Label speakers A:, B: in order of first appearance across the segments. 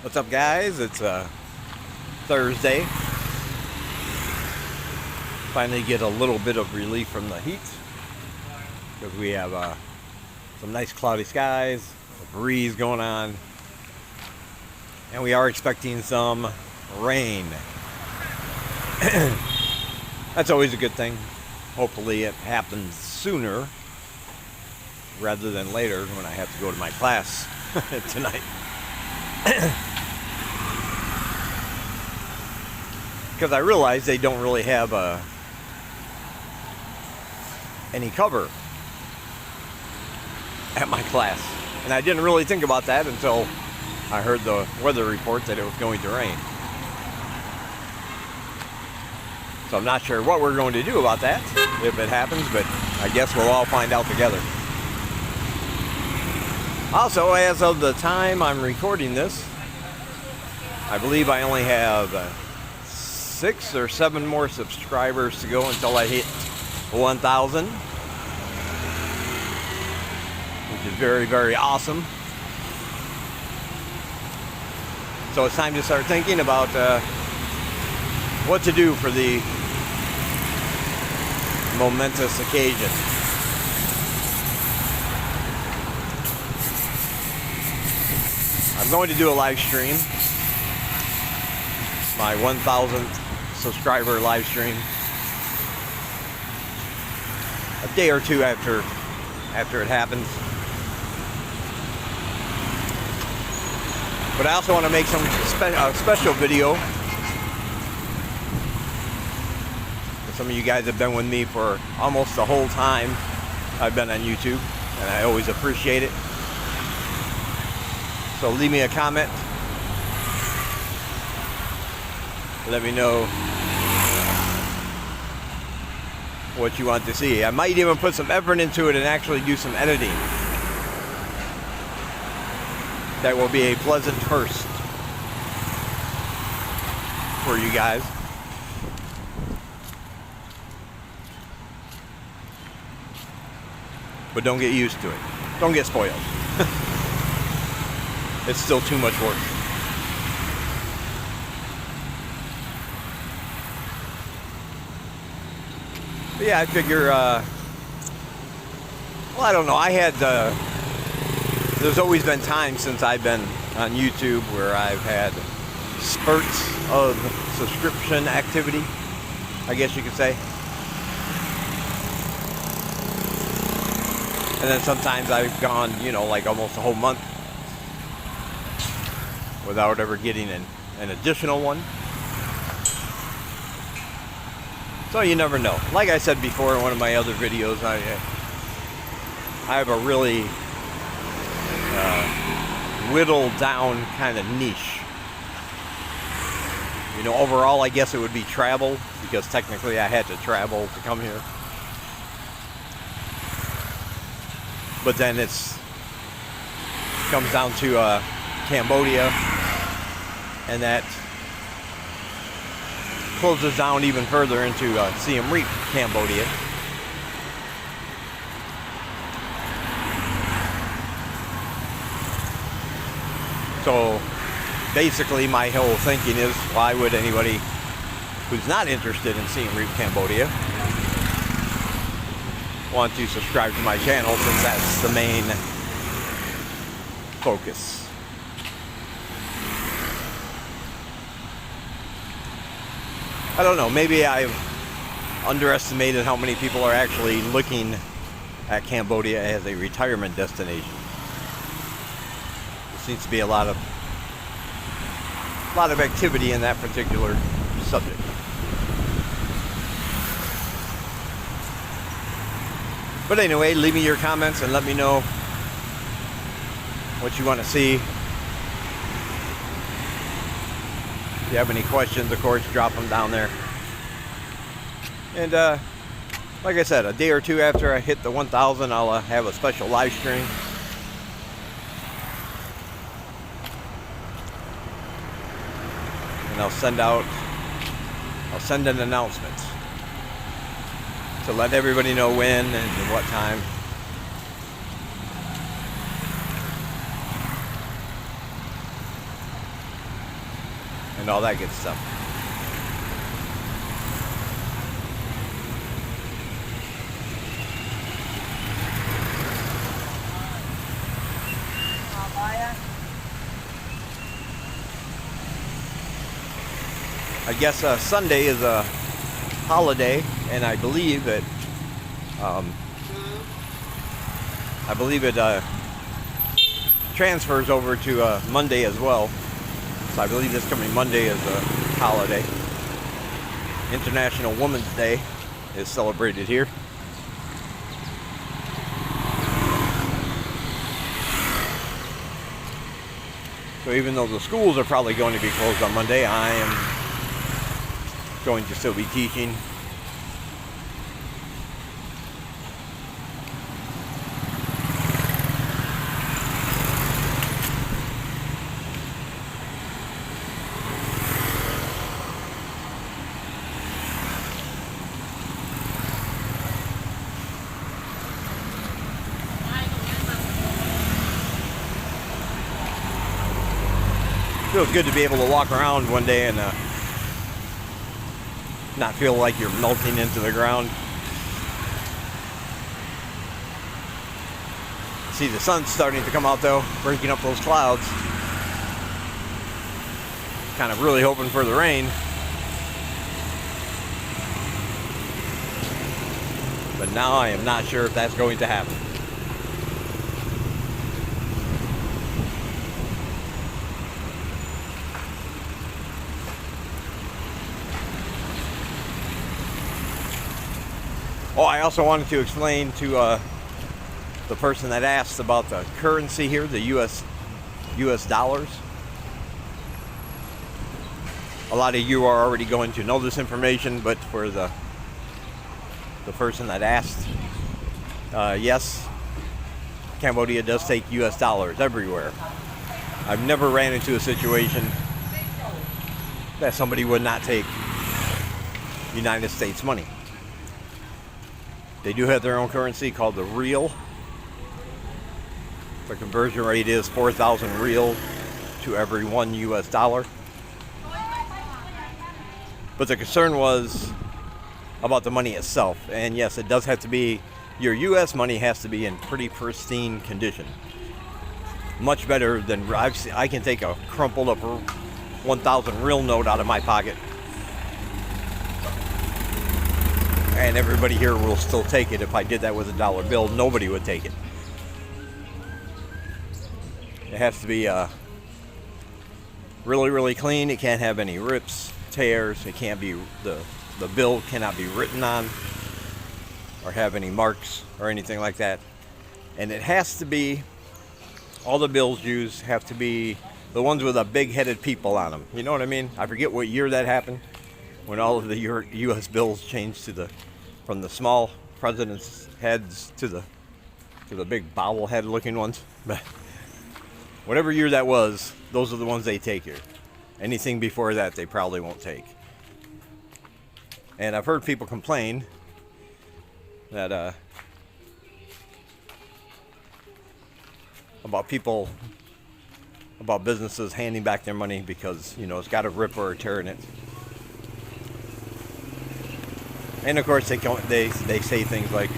A: What's up, guys? It's Thursday. Finally get a little bit of relief from the heat because we have some nice cloudy skies, a breeze going on, and we are expecting some rain. That's always a good thing. Hopefully it happens sooner rather than later when I have to go to my class tonight. Because I realize they don't really have any cover at my class. And I didn't really think about that until I heard the weather report that it was going to rain. So I'm not sure what we're going to do about that if it happens, but I guess we'll all find out together. Also, as of the time I'm recording this, I believe I only have 6 or 7 more subscribers to go until I hit 1,000, which is very, very awesome. So it's time to start thinking about what to do for the momentous occasion. I'm going to do a live stream, my 1,000th subscriber live stream, a day or two after it happens. But I also want to make some special video. Some of you guys have been with me for almost the whole time I've been on YouTube, and I always appreciate it. So leave me a comment. Let me know what you want to see. I might even put some effort into it and actually do some editing. That will be a pleasant first for you guys. But don't get used to it. Don't get spoiled. It's still too much work. But yeah, I figure, well, I don't know. There's always been times since I've been on YouTube where I've had spurts of subscription activity, I guess you could say. And then sometimes I've gone, like almost a whole month without ever getting an additional one. So you never know. Like I said before in one of my other videos, I have a really whittled down kind of niche. Overall I guess it would be travel, because technically I had to travel to come here. But then it comes down to Cambodia, and that closes down even further into Siem Reap, Cambodia. So basically my whole thinking is, why would anybody who's not interested in Siem Reap, Cambodia want to subscribe to my channel, since that's the main focus. I don't know, maybe I've underestimated how many people are actually looking at Cambodia as a retirement destination. There seems to be a lot of activity in that particular subject. But anyway, leave me your comments and let me know what you want to see. If you have any questions, of course, drop them down there. And like I said, a day or two after I hit the 1,000, I'll have a special live stream. And I'll send an announcement to let everybody know when and what time. and all that good stuff. I guess Sunday is a holiday, and I believe it transfers over to Monday as well. So I believe this coming Monday is a holiday. International Women's Day is celebrated here. So even though the schools are probably going to be closed on Monday, I am going to still be teaching. Feels good to be able to walk around one day and not feel like you're melting into the ground. See, the sun's starting to come out though, breaking up those clouds. Kind of really hoping for the rain. But now I am not sure if that's going to happen. Oh, I also wanted to explain to the person that asked about the currency here, the US dollars. A lot of you are already going to know this information, but for the person that asked, yes, Cambodia does take US dollars everywhere. I've never ran into a situation that somebody would not take United States money. They do have their own currency called the real. The conversion rate is 4,000 real to every $1 US dollar. But the concern was about the money itself. And yes, it does have to be, your US money has to be in pretty pristine condition. Much better than, I can take a crumpled up 1,000 real note out of my pocket, and everybody here will still take it. If I did that with a dollar bill, nobody would take it. It has to be really, really clean. It can't have any rips, tears. It can't be, the bill cannot be written on or have any marks or anything like that. And it has to be, all the bills used have to be the ones with the big-headed people on them. You know what I mean? I forget what year that happened, when all of the U.S. bills changed to from the small president's heads to the big bobblehead looking ones. But whatever year that was, those are the ones they take here. Anything before that, they probably won't take. And I've heard people complain that about businesses handing back their money because, you know, it's got a rip or a tear in it. And of course, they say things like,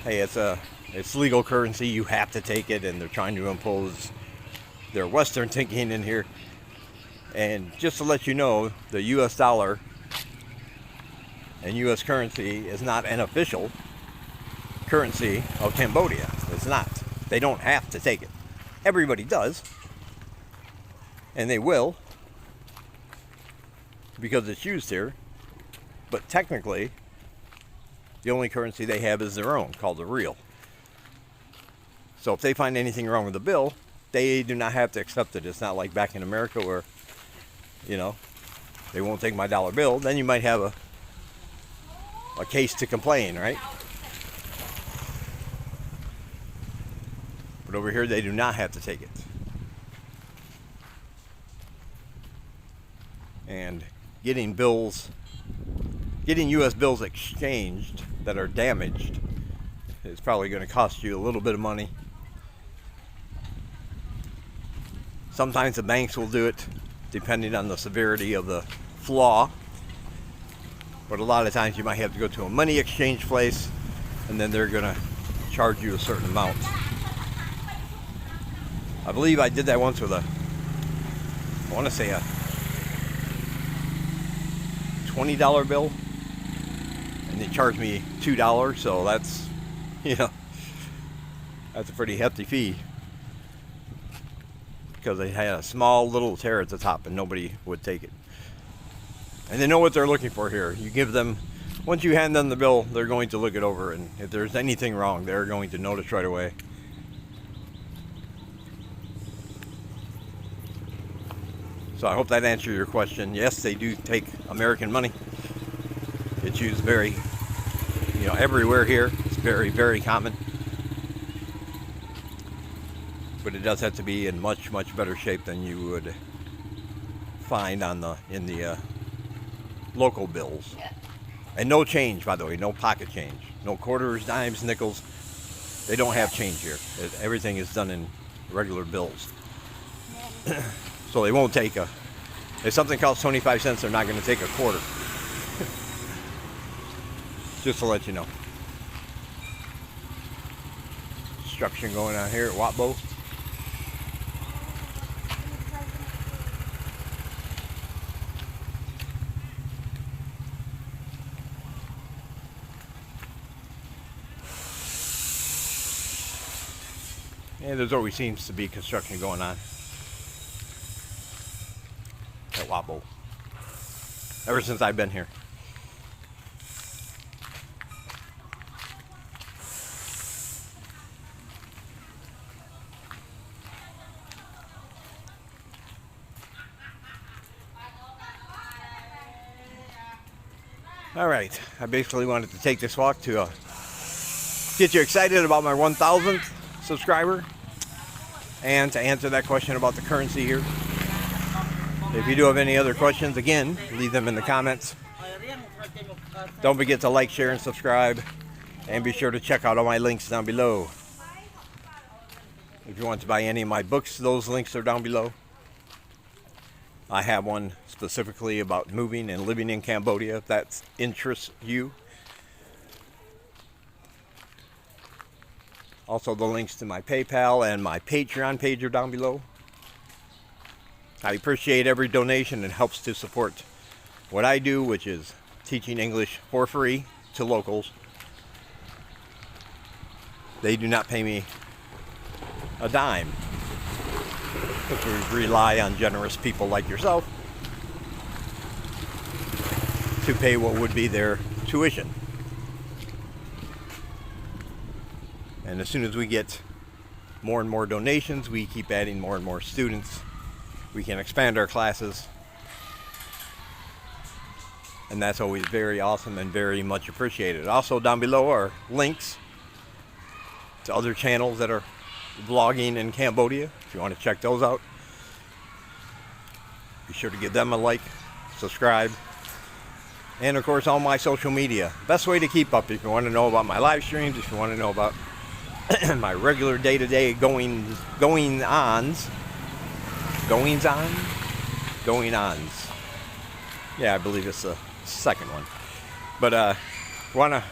A: "Hey, it's legal currency. You have to take it," and they're trying to impose their Western thinking in here. And just to let you know, the U.S. dollar and U.S. currency is not an official currency of Cambodia. It's not. They don't have to take it. Everybody does, and they will, because it's used here. But technically, the only currency they have is their own, called the real. So if they find anything wrong with the bill, they do not have to accept it. It's not like back in America where, you know, they won't take my dollar bill. Then you might have a case to complain, right? But over here, they do not have to take it. And getting U.S. bills exchanged that are damaged is probably going to cost you a little bit of money. Sometimes the banks will do it. depending on the severity of the flaw. But a lot of times you might have to go to a money exchange place, and then they're going to charge you a certain amount. I believe I did that once with I want to say a $20 bill, and they charged me $2, so that's, that's a pretty hefty fee, because they had a small little tear at the top and nobody would take it. And they know what they're looking for here. You give them, once you hand them the bill, they're going to look it over, and if there's anything wrong, they're going to notice right away. So I hope that answered your question. Yes, they do take American money. It's used very, everywhere here. It's very, very common. But it does have to be in much, much better shape than you would find in the local bills. And no change, by the way, no pocket change. No quarters, dimes, nickels. They don't have change here. Everything is done in regular bills. So they won't take if something costs 25 cents, they're not going to take a quarter. Just to let you know. Construction going on here at Watbo. And there's always seems to be construction going on at Watbo ever since I've been here. All right, I basically wanted to take this walk to get you excited about my 1,000th subscriber, and to answer that question about the currency here. If you do have any other questions, again, leave them in the comments. Don't forget to like, share, and subscribe, and be sure to check out all my links down below. If you want to buy any of my books, those links are down below. I have one specifically about moving and living in Cambodia, if that interests you. Also, the links to my PayPal and my Patreon page are down below. I appreciate every donation. It helps to support what I do, which is teaching English for free to locals. They do not pay me a dime, because we rely on generous people like yourself to pay what would be their tuition. And as soon as we get more and more donations, we keep adding more and more students. We can expand our classes. And that's always very awesome and very much appreciated. Also down below are links to other channels that are vlogging in Cambodia, if you want to check those out. Be sure to give them a like, subscribe, and of course all my social media. Best way to keep up if you want to know about my live streams, if you want to know about my regular day-to-day goings-ons. Yeah, I believe it's the second one. But want to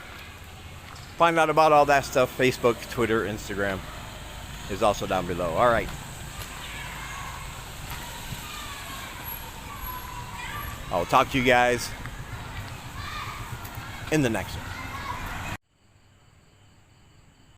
A: find out about all that stuff, Facebook, Twitter, Instagram is also down below. All right. I'll talk to you guys in the next one.